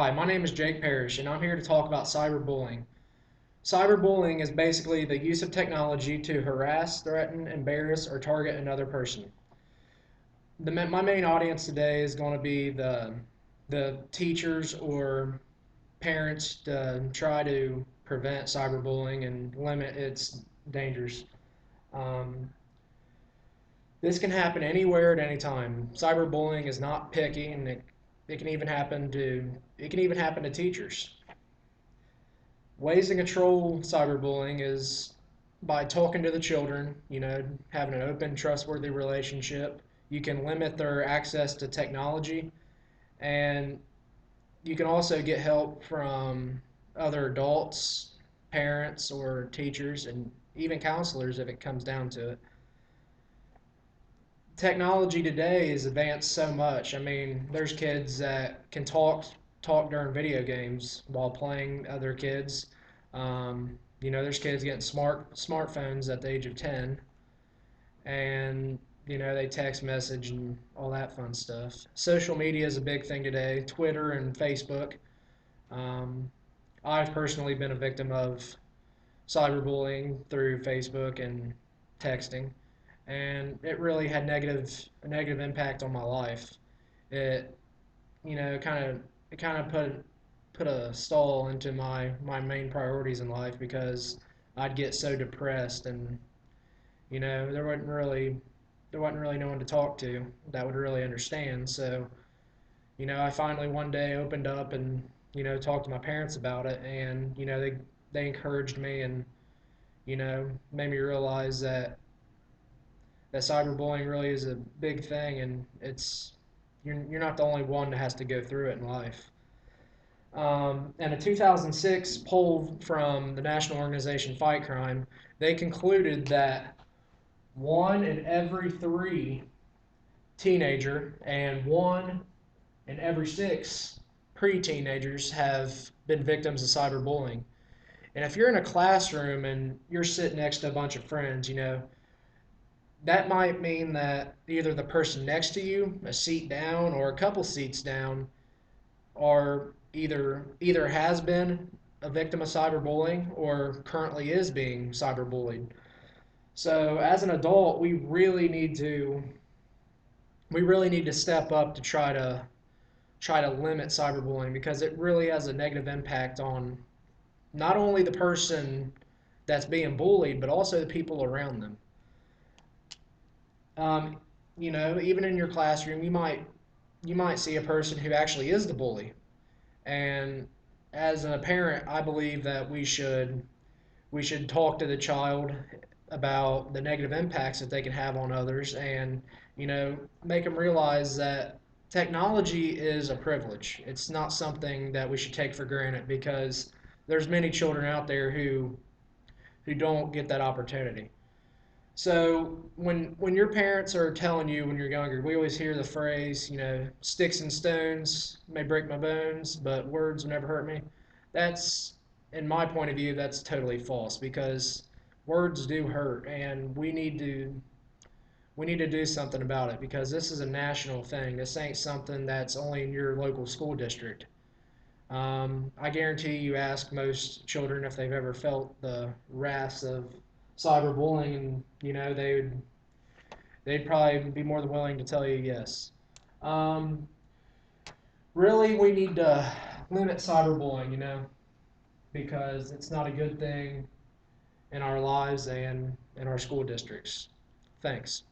Hi, my name is Jake Parrish, and I'm here to talk about cyberbullying. Cyberbullying is basically the use of technology to harass, threaten, embarrass, or target another person. My main audience today is going to be the teachers or parents to try to prevent cyberbullying and limit its dangers. Um, this can happen anywhere at any time. Cyberbullying is not picky, and it can even happen to teachers. Ways to control cyberbullying is by talking to the children, having an open, trustworthy relationship. You can limit their access to technology, and you can also get help from other adults, parents, or teachers, and even counselors if it comes down to it. Technology today is advanced so much. I mean, there's kids that can talk during video games while playing other kids. There's kids getting smartphones at the age of 10, and they text message and all that fun stuff. Social media is a big thing today. Twitter and Facebook. Um, I've personally been a victim of cyberbullying through Facebook and texting, and it really had a negative impact on my life. It you know kind of put a stall into my main priorities in life because I'd get so depressed, and there wasn't really no one to talk to that would really understand. So I finally one day opened up and talked to my parents about it, and they encouraged me and made me realize that cyberbullying really is a big thing, and you're not the only one that has to go through it in life. And a 2006 poll from the national organization Fight Crime, they concluded that one in every three teenager and one in every six pre-teenagers have been victims of cyberbullying. And if you're in a classroom and you're sitting next to a bunch of friends, that might mean that either the person next to you, a seat down or a couple seats down, are either has been a victim of cyberbullying or currently is being cyberbullied. So as an adult, we really need to step up to try to limit cyberbullying because it really has a negative impact on not only the person that's being bullied but also the people around them. Um, Even in your classroom, you might see a person who actually is the bully. And as a parent, I believe that we should talk to the child about the negative impacts that they can have on others, and make them realize that technology is a privilege. It's not something that we should take for granted because there's many children out there who don't get that opportunity. So when your parents are telling you when you're younger, we always hear the phrase, sticks and stones may break my bones, but words will never hurt me. That's, in my point of view, that's totally false because words do hurt, and we need to do something about it because this is a national thing. This ain't something that's only in your local school district. I guarantee you ask most children if they've ever felt the wrath of cyberbullying, and they'd probably be more than willing to tell you yes. Um, Really, we need to limit cyberbullying, because it's not a good thing in our lives and in our school districts. Thanks.